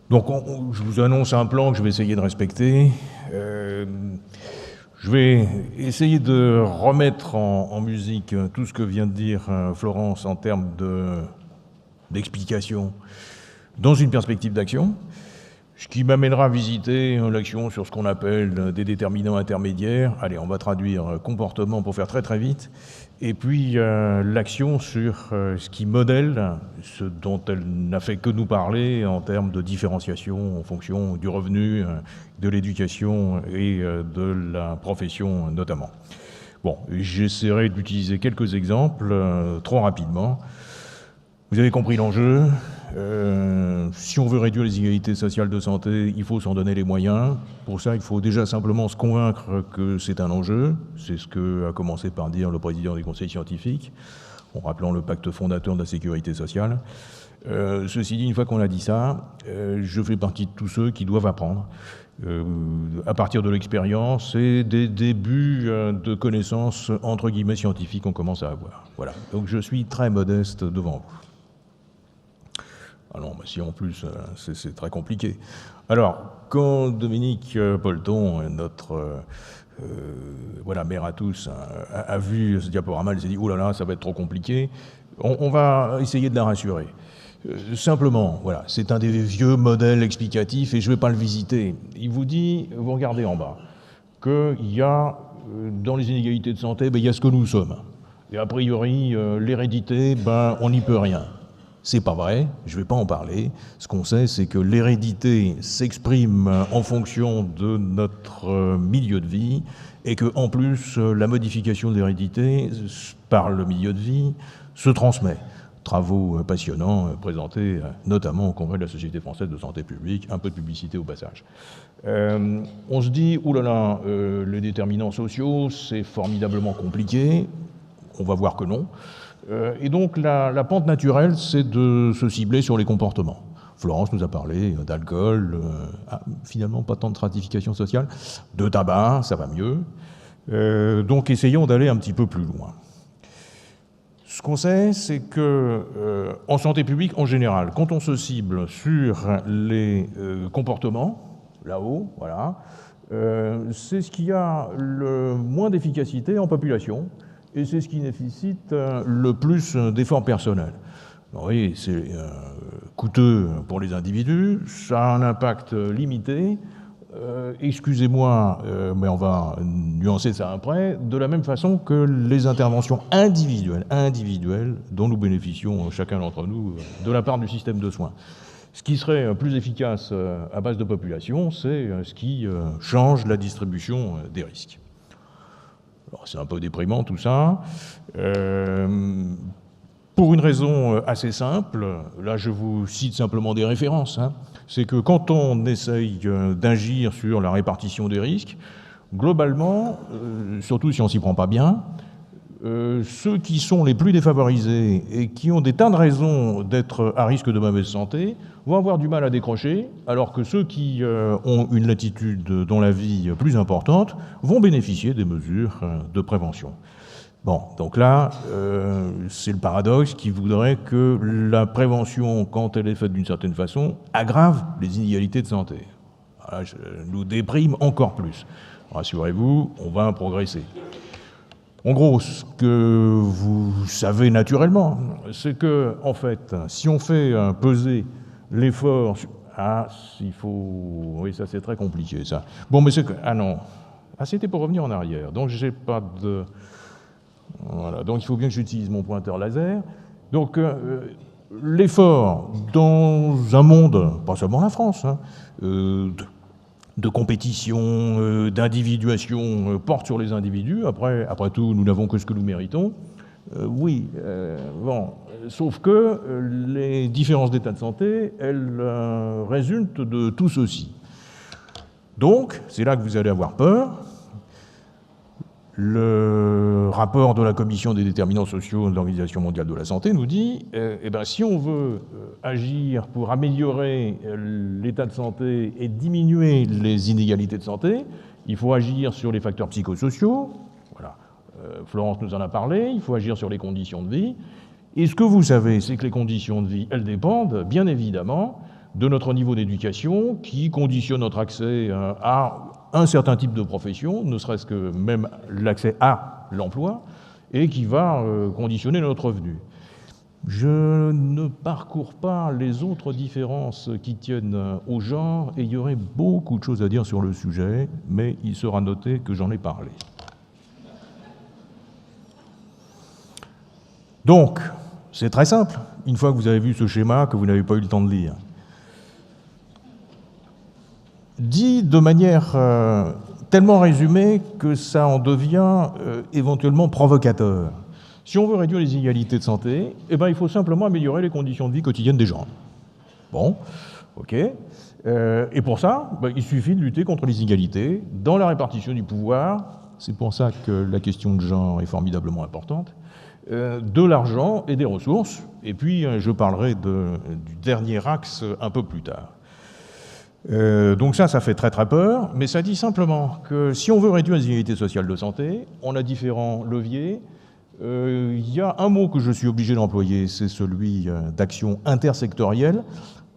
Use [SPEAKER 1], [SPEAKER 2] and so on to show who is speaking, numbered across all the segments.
[SPEAKER 1] Donc je vous annonce un plan que je vais essayer de respecter. Je vais essayer de remettre en musique tout ce que vient de dire Florence en termes d'explication dans une perspective d'action, ce qui m'amènera à visiter l'action sur ce qu'on appelle des déterminants intermédiaires. Allez, on va traduire comportement pour faire très très vite. Et puis l'action sur ce qui modèle ce dont elle n'a fait que nous parler en termes de différenciation en fonction du revenu, de l'éducation et de la profession notamment. Bon, j'essaierai d'utiliser quelques exemples trop rapidement. Vous avez compris l'enjeu. Si on veut réduire les inégalités sociales de santé, il faut s'en donner les moyens. Pour ça, il faut déjà simplement se convaincre que c'est un enjeu. C'est ce qu'a commencé par dire le président du Conseil scientifique, en rappelant le pacte fondateur de la sécurité sociale. Ceci dit, une fois qu'on a dit ça, je fais partie de tous ceux qui doivent apprendre à partir de l'expérience et des débuts de connaissances entre guillemets scientifiques qu'on commence à avoir. Voilà. Donc je suis très modeste devant vous. Ah non, bah si en plus, c'est très compliqué. Alors, quand Dominique Polton, notre maire à tous, a vu ce diaporama, il s'est dit « Oh là là, ça va être trop compliqué », on va essayer de la rassurer. Simplement, voilà, c'est un des vieux modèles explicatifs et je ne vais pas le visiter. Il vous dit, vous regardez en bas, qu'il y a, dans les inégalités de santé, il y a ce que nous sommes. Et a priori, l'hérédité, on n'y peut rien. C'est pas vrai, je ne vais pas en parler. Ce qu'on sait, c'est que l'hérédité s'exprime en fonction de notre milieu de vie et que, en plus, la modification de l'hérédité par le milieu de vie se transmet. Travaux passionnants présentés notamment au Congrès de la Société française de santé publique, un peu de publicité au passage. On se dit, oulala, les déterminants sociaux, c'est formidablement compliqué. On va voir que non. Et donc la pente naturelle, c'est de se cibler sur les comportements. Florence nous a parlé d'alcool, finalement pas tant de stratification sociale, de tabac, ça va mieux. Donc essayons d'aller un petit peu plus loin. Ce qu'on sait, c'est que en santé publique en général, quand on se cible sur les comportements, là-haut, voilà, c'est ce qui a le moins d'efficacité en population. Et c'est ce qui nécessite le plus d'efforts personnels. Oui, c'est coûteux pour les individus, ça a un impact limité. Excusez-moi, mais on va nuancer ça après, de la même façon que les interventions individuelles dont nous bénéficions chacun d'entre nous de la part du système de soins. Ce qui serait plus efficace à base de population, c'est ce qui change la distribution des risques. Alors, c'est un peu déprimant tout ça. Pour une raison assez simple, là je vous cite simplement des références, c'est que quand on essaye d'agir sur la répartition des risques, globalement, surtout si on s'y prend pas bien, ceux qui sont les plus défavorisés et qui ont des tas de raisons d'être à risque de mauvaise santé vont avoir du mal à décrocher, alors que ceux qui ont une latitude dans la vie plus importante vont bénéficier des mesures de prévention. Bon, donc là, c'est le paradoxe qui voudrait que la prévention, quand elle est faite d'une certaine façon, aggrave les inégalités de santé. Voilà, nous déprime encore plus. Rassurez-vous, on va progresser. En gros, ce que vous savez naturellement, c'est que, en fait, si on fait peser l'effort... s'il faut... Oui, ça c'est très compliqué, ça. Bon, mais c'est que... Ah non. C'était pour revenir en arrière. Donc, j'ai pas de... Voilà. Donc, il faut bien que j'utilise mon pointeur laser. Donc, l'effort dans un monde, pas seulement la France, de compétition, d'individuation porte sur les individus. Après tout, nous n'avons que ce que nous méritons. Oui, bon. Sauf que les différences d'état de santé, elles résultent de tout ceci. Donc, c'est là que vous allez avoir peur. Le rapport de la Commission des déterminants sociaux de l'Organisation mondiale de la santé nous dit si on veut agir pour améliorer l'état de santé et diminuer les inégalités de santé, il faut agir sur les facteurs psychosociaux. Voilà. Florence nous en a parlé. Il faut agir sur les conditions de vie. Et ce que vous savez, c'est que les conditions de vie, elles dépendent, bien évidemment, de notre niveau d'éducation qui conditionne notre accès à un certain type de profession, ne serait-ce que même l'accès à l'emploi, et qui va conditionner notre revenu. Je ne parcours pas les autres différences qui tiennent au genre, et il y aurait beaucoup de choses à dire sur le sujet, mais il sera noté que j'en ai parlé. Donc, c'est très simple, une fois que vous avez vu ce schéma que vous n'avez pas eu le temps de lire. Dit de manière tellement résumée que ça en devient éventuellement provocateur. Si on veut réduire les inégalités de santé, eh ben, il faut simplement améliorer les conditions de vie quotidiennes des gens. Bon, ok. Et pour ça, ben, il suffit de lutter contre les inégalités dans la répartition du pouvoir. C'est pour ça que la question de genre est formidablement importante. De l'argent et des ressources. Et puis, je parlerai du dernier axe un peu plus tard. Donc ça fait très très peur, mais ça dit simplement que si on veut réduire les inégalités sociales de santé, on a différents leviers. Il y a un mot que je suis obligé d'employer, c'est celui d'action intersectorielle.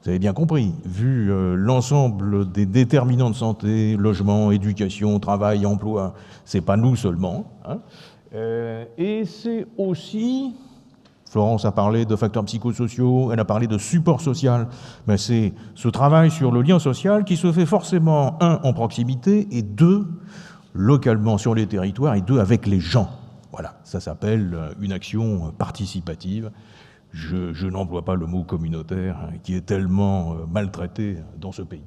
[SPEAKER 1] Vous avez bien compris, vu l'ensemble des déterminants de santé, logement, éducation, travail, emploi, c'est pas nous seulement. Hein. Et c'est aussi... Florence a parlé de facteurs psychosociaux, elle a parlé de support social, mais c'est ce travail sur le lien social qui se fait forcément, un, en proximité, et deux, localement sur les territoires, et deux, avec les gens. Voilà, ça s'appelle une action participative. Je n'emploie pas le mot communautaire, qui est tellement maltraité dans ce pays.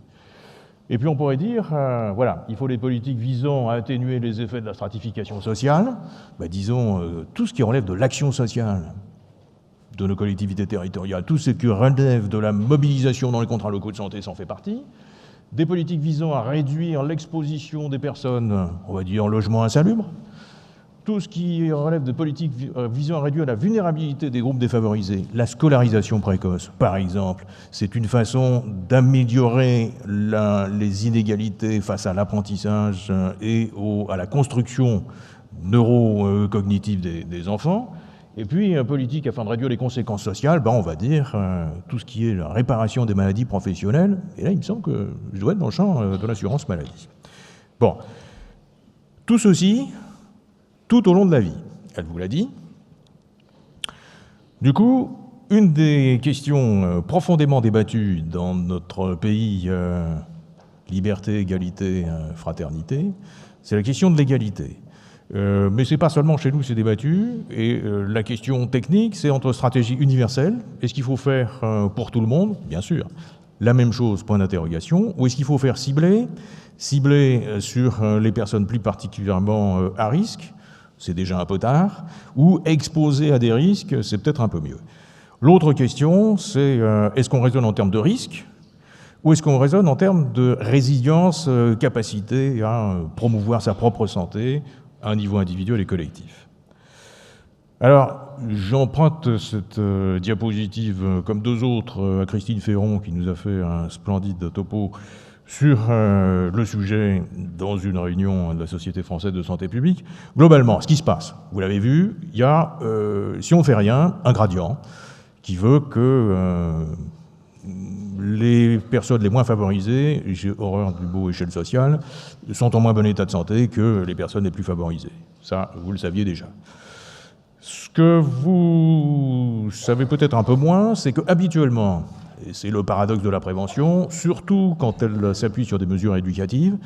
[SPEAKER 1] Et puis on pourrait dire, voilà, il faut des politiques visant à atténuer les effets de la stratification sociale, disons, tout ce qui relève de l'action sociale, de nos collectivités territoriales, tout ce qui relève de la mobilisation dans les contrats locaux de santé s'en fait partie. Des politiques visant à réduire l'exposition des personnes, on va dire, en logement insalubre. Tout ce qui relève de politiques visant à réduire la vulnérabilité des groupes défavorisés. La scolarisation précoce, par exemple, c'est une façon d'améliorer les inégalités face à l'apprentissage et à la construction neurocognitive des enfants. Et puis, politique afin de réduire les conséquences sociales, on va dire tout ce qui est la réparation des maladies professionnelles. Et là, il me semble que je dois être dans le champ de l'assurance maladie. Bon, tout ceci, tout au long de la vie, elle vous l'a dit. Du coup, une des questions profondément débattues dans notre pays, liberté, égalité, fraternité, c'est la question de l'égalité. Mais c'est pas seulement chez nous c'est débattu, et la question technique, c'est entre stratégie universelle, est-ce qu'il faut faire pour tout le monde, bien sûr, la même chose, point d'interrogation, ou est-ce qu'il faut faire cibler sur les personnes plus particulièrement à risque, c'est déjà un peu tard, ou exposées à des risques, c'est peut-être un peu mieux. L'autre question, c'est est-ce qu'on raisonne en termes de risque, ou est-ce qu'on raisonne en termes de résilience, capacité à promouvoir sa propre santé, à un niveau individuel et collectif. Alors, j'emprunte cette diapositive, comme deux autres, à Christine Ferron, qui nous a fait un splendide topo sur le sujet dans une réunion de la Société française de santé publique. Globalement, ce qui se passe, vous l'avez vu, il y a, si on ne fait rien, un gradient qui veut que les personnes les moins favorisées, j'ai horreur du mot échelle sociale, sont en moins bon état de santé que les personnes les plus favorisées. Ça, vous le saviez déjà. Ce que vous savez peut-être un peu moins, c'est qu'habituellement, et c'est le paradoxe de la prévention, surtout quand elle s'appuie sur des mesures éducatives,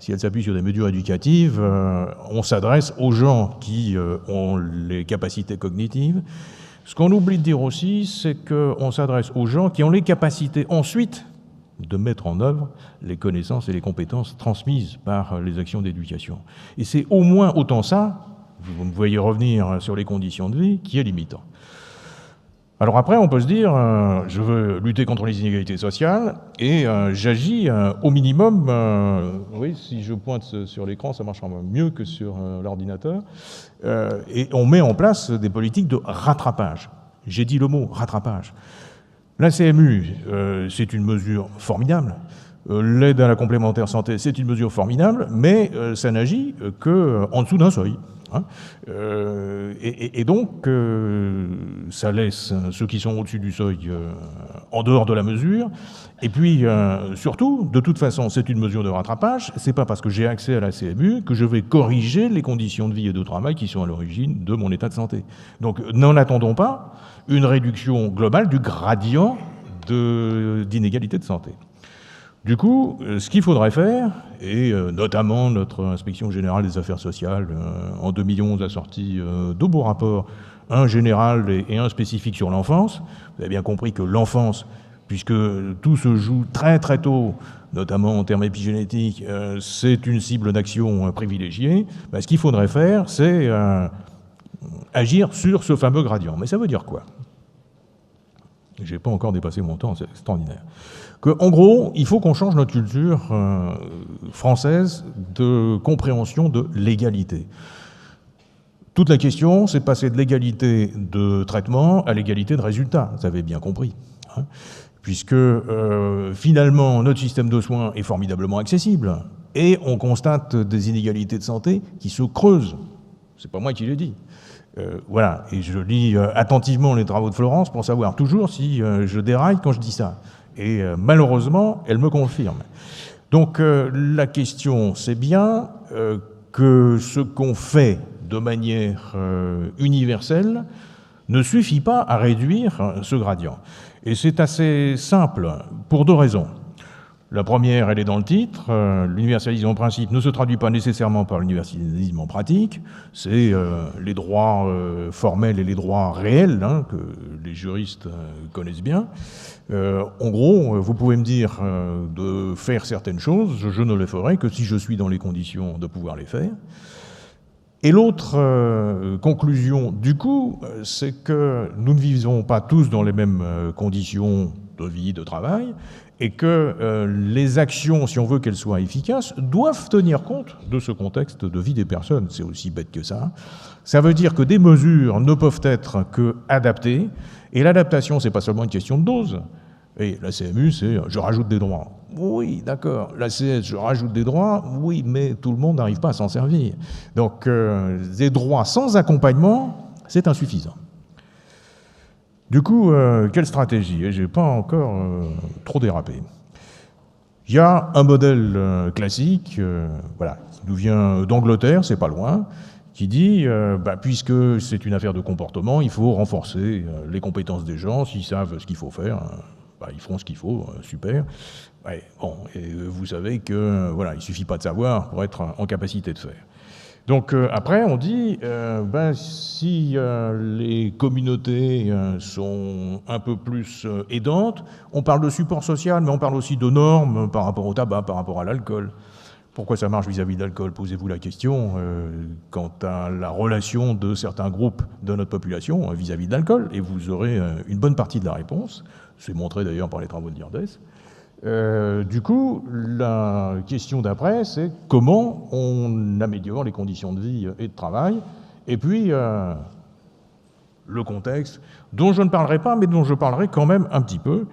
[SPEAKER 1] si elle s'appuie sur des mesures éducatives, on s'adresse aux gens qui ont les capacités cognitives. Ce qu'on oublie de dire aussi, c'est qu'on s'adresse aux gens qui ont les capacités ensuite de mettre en œuvre les connaissances et les compétences transmises par les actions d'éducation. Et c'est au moins autant ça, vous me voyez revenir sur les conditions de vie, qui est limitant. Alors après, on peut se dire, je veux lutter contre les inégalités sociales et j'agis au minimum, oui, si je pointe sur l'écran, ça marchera mieux que sur l'ordinateur, et on met en place des politiques de rattrapage. J'ai dit le mot rattrapage. La CMU, c'est une mesure formidable. L'aide à la complémentaire santé, c'est une mesure formidable, mais ça n'agit qu'en dessous d'un seuil. Et donc, ça laisse ceux qui sont au-dessus du seuil en dehors de la mesure. Et puis, surtout, de toute façon, c'est une mesure de rattrapage. C'est pas parce que j'ai accès à la CMU que je vais corriger les conditions de vie et de travail qui sont à l'origine de mon état de santé. Donc, n'en attendons pas une réduction globale du gradient d'inégalité de santé. Du coup, ce qu'il faudrait faire, et notamment notre Inspection générale des affaires sociales, en 2011 a sorti deux beaux rapports, un général et un spécifique sur l'enfance. Vous avez bien compris que l'enfance, puisque tout se joue très très tôt, notamment en termes épigénétiques, c'est une cible d'action privilégiée. Ce qu'il faudrait faire, c'est agir sur ce fameux gradient. Mais ça veut dire quoi ? Je n'ai pas encore dépassé mon temps, c'est extraordinaire. En gros, il faut qu'on change notre culture française de compréhension de l'égalité. Toute la question, c'est de passer de l'égalité de traitement à l'égalité de résultat, vous avez bien compris. Puisque finalement, notre système de soins est formidablement accessible et on constate des inégalités de santé qui se creusent. C'est pas moi qui l'ai dit. Voilà, et je lis attentivement les travaux de Florence pour savoir toujours si je déraille quand je dis ça. Et malheureusement, elle me confirme. Donc la question, c'est bien que ce qu'on fait de manière universelle ne suffit pas à réduire ce gradient. Et c'est assez simple, pour deux raisons. La première, elle est dans le titre. L'universalisme en principe ne se traduit pas nécessairement par l'universalisme en pratique. C'est les droits formels et les droits réels que les juristes connaissent bien. En gros, vous pouvez me dire de faire certaines choses, je ne les ferai que si je suis dans les conditions de pouvoir les faire. Et l'autre conclusion, du coup, c'est que nous ne vivons pas tous dans les mêmes conditions de vie, de travail, et que les actions, si on veut qu'elles soient efficaces, doivent tenir compte de ce contexte de vie des personnes. C'est aussi bête que ça. Ça veut dire que des mesures ne peuvent être que adaptées, et l'adaptation, c'est pas seulement une question de dose. Et la CMU, c'est je rajoute des droits. Oui, d'accord. La CS, je rajoute des droits. Oui, mais tout le monde n'arrive pas à s'en servir. Donc, des droits sans accompagnement, c'est insuffisant. Du coup, quelle stratégie ? Et je n'ai pas encore trop dérapé. Il y a un modèle classique, voilà, qui nous vient d'Angleterre, c'est pas loin, qui dit, puisque c'est une affaire de comportement, il faut renforcer les compétences des gens. S'ils savent ce qu'il faut faire, ils feront ce qu'il faut, super. Ouais, bon, et vous savez que voilà, il suffit pas de savoir pour être en capacité de faire. Donc après, on dit, si les communautés sont un peu plus aidantes, on parle de support social, mais on parle aussi de normes par rapport au tabac, par rapport à l'alcool. Pourquoi ça marche vis-à-vis de l'alcool ? Posez-vous la question quant à la relation de certains groupes de notre population vis-à-vis de l'alcool, et vous aurez une bonne partie de la réponse. C'est montré d'ailleurs par les travaux de l'IRDES. Du coup, la question d'après, c'est comment on améliore les conditions de vie et de travail, et puis le contexte, dont je ne parlerai pas, mais dont je parlerai quand même un petit peu,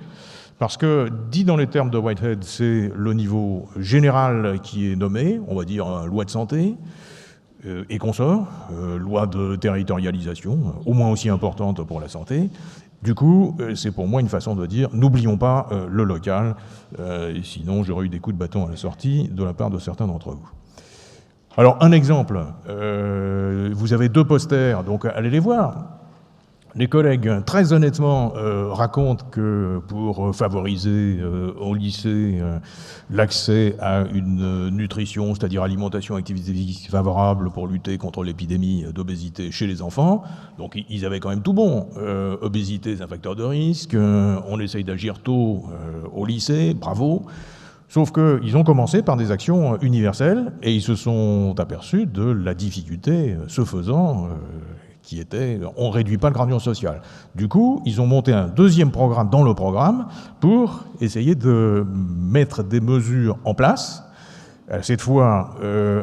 [SPEAKER 1] parce que, dit dans les termes de Whitehead, c'est le niveau général qui est nommé, on va dire loi de santé, et consorts, loi de territorialisation, au moins aussi importante pour la santé. Du coup, c'est pour moi une façon de dire, n'oublions pas le local, sinon j'aurais eu des coups de bâton à la sortie de la part de certains d'entre vous. Alors, un exemple, vous avez deux posters, donc allez les voir. Les collègues, très honnêtement, racontent que pour favoriser au lycée l'accès à une nutrition, c'est-à-dire alimentation, activité physique favorable pour lutter contre l'épidémie d'obésité chez les enfants, donc ils avaient quand même tout bon. Obésité, c'est un facteur de risque, on essaye d'agir tôt au lycée, bravo. Sauf qu'ils ont commencé par des actions universelles et ils se sont aperçus de la difficulté, ce faisant, qui était on ne réduit pas le gradient social. Du coup, ils ont monté un deuxième programme dans le programme pour essayer de mettre des mesures en place Cette fois,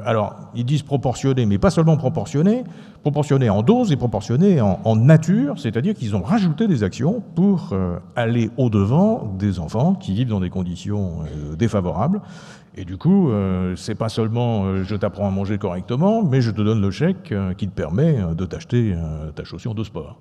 [SPEAKER 1] alors, ils disent proportionné, mais pas seulement proportionné en dose et proportionné en nature, c'est-à-dire qu'ils ont rajouté des actions pour aller au-devant des enfants qui vivent dans des conditions défavorables. Et du coup, c'est pas seulement je t'apprends à manger correctement, mais je te donne le chèque qui te permet de t'acheter ta chaussure de sport.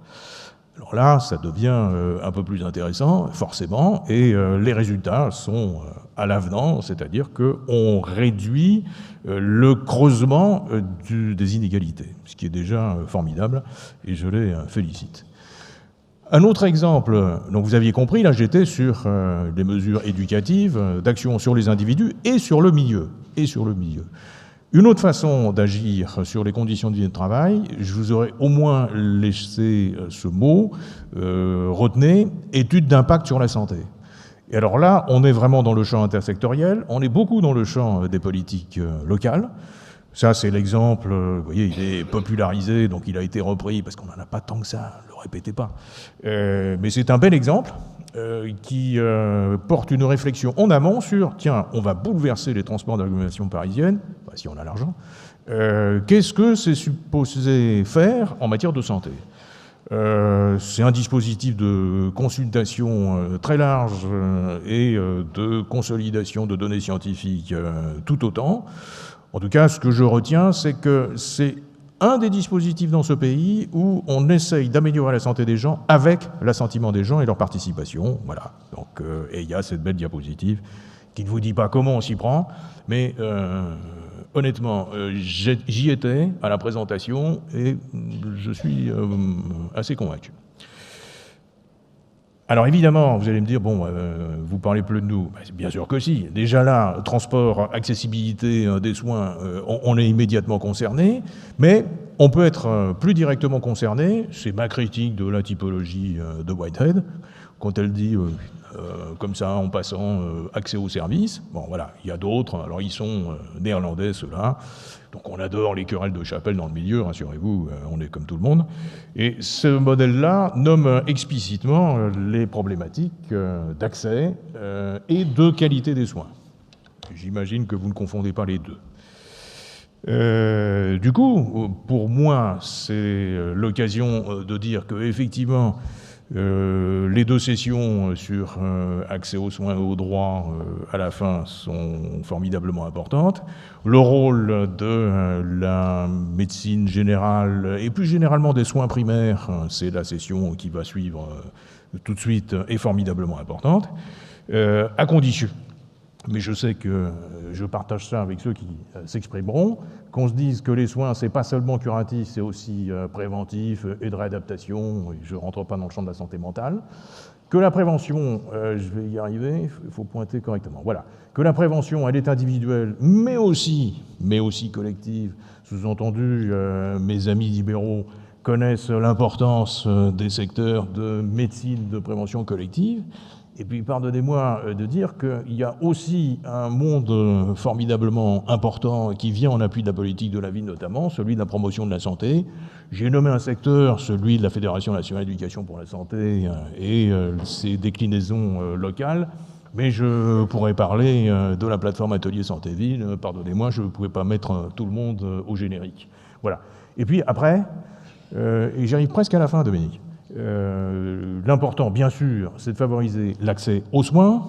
[SPEAKER 1] Alors là, ça devient un peu plus intéressant, forcément, et les résultats sont à l'avenant, c'est-à-dire qu'on réduit le creusement des inégalités, ce qui est déjà formidable, et je les félicite. Un autre exemple, donc vous aviez compris, là j'étais sur des mesures éducatives, d'action sur les individus et sur le milieu. Une autre façon d'agir sur les conditions de vie et de travail, je vous aurais au moins laissé ce mot, retenez, étude d'impact sur la santé. Et alors là, on est vraiment dans le champ intersectoriel, on est beaucoup dans le champ des politiques locales. Ça, c'est l'exemple, vous voyez, il est popularisé, donc il a été repris, parce qu'on n'en a pas tant que ça, ne le répétez pas. Mais c'est un bel exemple qui porte une réflexion en amont sur, tiens, on va bouleverser les transports d'agglomération parisienne, bah, si on a l'argent, qu'est-ce que c'est supposé faire en matière de santé ? C'est un dispositif de consultation très large et de consolidation de données scientifiques tout autant. En tout cas, ce que je retiens, c'est que c'est un des dispositifs dans ce pays où on essaye d'améliorer la santé des gens avec l'assentiment des gens et leur participation. Voilà. Donc, et il y a cette belle diapositive qui ne vous dit pas comment on s'y prend, mais honnêtement, j'y étais à la présentation et je suis assez convaincu. Alors évidemment, vous allez me dire, bon, vous parlez plus de nous. Bien sûr que si. Déjà là, transport, accessibilité des soins, on est immédiatement concerné, mais on peut être plus directement concerné. C'est ma critique de la typologie de Whitehead, quand elle dit, comme ça, en passant, accès aux services. Bon, voilà, il y a d'autres, alors ils sont néerlandais, ceux-là. Donc on adore les querelles de chapelle dans le milieu, rassurez-vous, on est comme tout le monde. Et ce modèle-là nomme explicitement les problématiques d'accès et de qualité des soins. J'imagine que vous ne confondez pas les deux. Du coup, pour moi, c'est l'occasion de dire qu'effectivement, les deux sessions sur accès aux soins et aux droits à la fin sont formidablement importantes. Le rôle de la médecine générale et plus généralement des soins primaires, c'est la session qui va suivre tout de suite, est formidablement importante, à condition. Mais je sais que je partage ça avec ceux qui s'exprimeront, qu'on se dise que les soins, c'est pas seulement curatif, c'est aussi préventif et de réadaptation, et je ne rentre pas dans le champ de la santé mentale, que la prévention, je vais y arriver, il faut pointer correctement, voilà, que la prévention, elle est individuelle, mais aussi collective, sous-entendu, mes amis libéraux connaissent l'importance des secteurs de médecine, de prévention collective. Et puis, pardonnez-moi de dire qu'il y a aussi un monde formidablement important qui vient en appui de la politique de la ville notamment, celui de la promotion de la santé. J'ai nommé un secteur, celui de la Fédération nationale d'éducation pour la santé et ses déclinaisons locales, mais je pourrais parler de la plateforme Atelier Santé Ville. Pardonnez-moi, je ne pouvais pas mettre tout le monde au générique. Voilà. Et puis après, et j'arrive presque à la fin, Dominique. L'important, bien sûr, c'est de favoriser l'accès aux soins.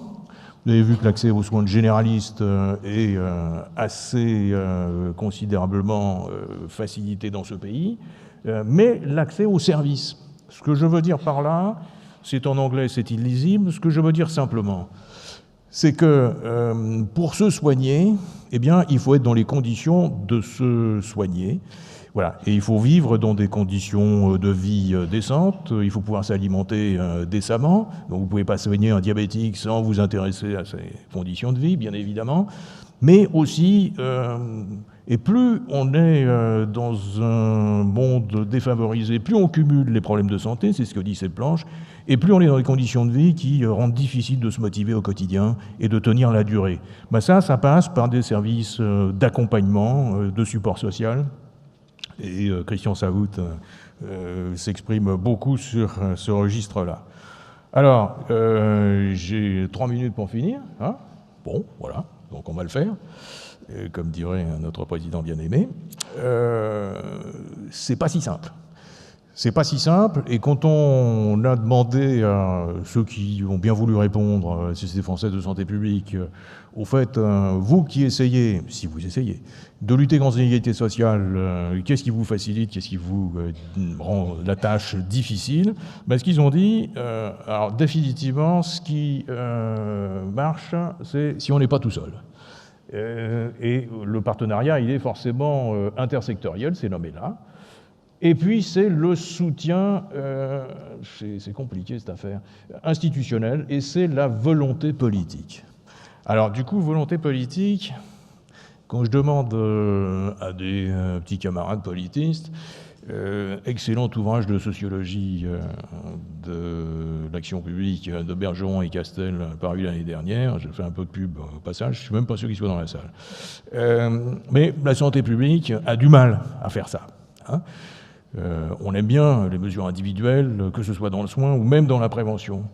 [SPEAKER 1] Vous avez vu que l'accès aux soins de généralistes est assez considérablement facilité dans ce pays, mais l'accès aux services. Ce que je veux dire par là, c'est en anglais, c'est illisible, ce que je veux dire simplement, c'est que pour se soigner, eh bien, il faut être dans les conditions de se soigner. Voilà. Et il faut vivre dans des conditions de vie décentes, il faut pouvoir s'alimenter décemment, donc vous ne pouvez pas soigner un diabétique sans vous intéresser à ses conditions de vie, bien évidemment, mais aussi, et plus on est dans un monde défavorisé, plus on cumule les problèmes de santé, c'est ce que dit cette planche, et plus on est dans des conditions de vie qui rendent difficile de se motiver au quotidien et de tenir la durée. Ben ça passe par des services d'accompagnement, de support social. Et Christian Saout s'exprime beaucoup sur ce registre-là. Alors, j'ai 3 minutes pour finir. Hein, bon, voilà, donc on va le faire. comme dirait notre président bien-aimé, c'est pas si simple. C'est pas si simple, et quand on a demandé à ceux qui ont bien voulu répondre, à la Société française de santé publique, au fait, vous qui essayez, si vous essayez, de lutter contre l'inégalité sociale, qu'est-ce qui vous facilite, qu'est-ce qui vous rend la tâche difficile? Ce qu'ils ont dit, alors définitivement, ce qui marche, c'est si on n'est pas tout seul. Et le partenariat, il est forcément intersectoriel, c'est nommé là. Et puis c'est le soutien, c'est compliqué cette affaire, institutionnel, et c'est la volonté politique. Alors du coup, volonté politique, quand je demande à des petits camarades politistes, excellent ouvrage de sociologie de l'action publique de Bergeron et Castel paru l'année dernière, j'ai fait un peu de pub au passage, je ne suis même pas sûr qu'ils soient dans la salle. Mais la santé publique a du mal à faire ça. Hein. On aime bien les mesures individuelles, que ce soit dans le soin ou même dans la prévention.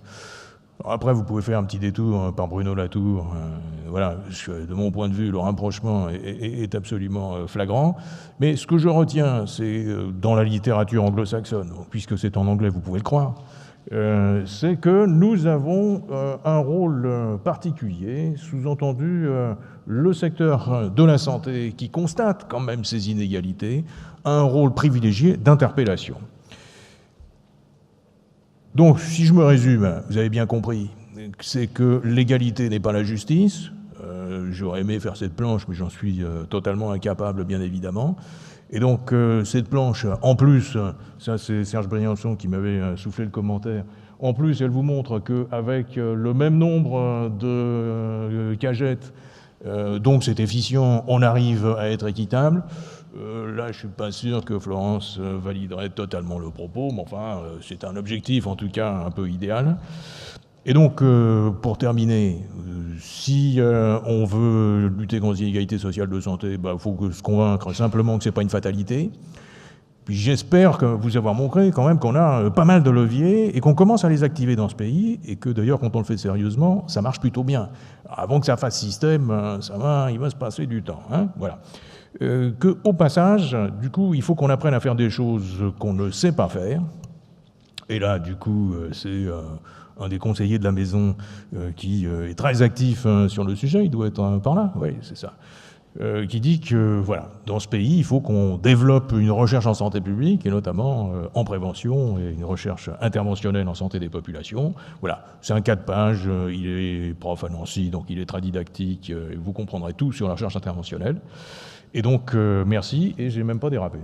[SPEAKER 1] Alors après, vous pouvez faire un petit détour par Bruno Latour. Voilà, de mon point de vue, le rapprochement est absolument flagrant. Mais ce que je retiens, c'est dans la littérature anglo-saxonne, puisque c'est en anglais, vous pouvez le croire, c'est que nous avons un rôle particulier, sous-entendu le secteur de la santé qui constate quand même ces inégalités, a un rôle privilégié d'interpellation. Donc, si je me résume, vous avez bien compris, c'est que l'égalité n'est pas la justice. J'aurais aimé faire cette planche, mais j'en suis totalement incapable, bien évidemment. Et donc, cette planche, en plus, ça c'est Serge Briançon qui m'avait soufflé le commentaire, en plus, elle vous montre qu'avec le même nombre de cagettes, donc c'est efficient, on arrive à être équitable. Là, je ne suis pas sûr que Florence validerait totalement le propos, mais enfin, c'est un objectif, en tout cas, un peu idéal. Et donc, pour terminer, si on veut lutter contre les inégalités sociales de santé, il faut se convaincre simplement que ce n'est pas une fatalité. Puis j'espère que vous avoir montré quand même qu'on a pas mal de leviers et qu'on commence à les activer dans ce pays, et que d'ailleurs, quand on le fait sérieusement, ça marche plutôt bien. Alors, avant que ça fasse système, il va se passer du temps. Hein, voilà. Qu'au passage, du coup, il faut qu'on apprenne à faire des choses qu'on ne sait pas faire. Et là, du coup, c'est un des conseillers de la maison qui est très actif sur le sujet, il doit être par là, oui, c'est ça, qui dit que, voilà, dans ce pays, il faut qu'on développe une recherche en santé publique, et notamment en prévention, et une recherche interventionnelle en santé des populations. Voilà, c'est un 4 pages, il est prof à Nancy, donc il est très didactique, et vous comprendrez tout sur la recherche interventionnelle. Et donc, merci, et j'ai même pas dérapé.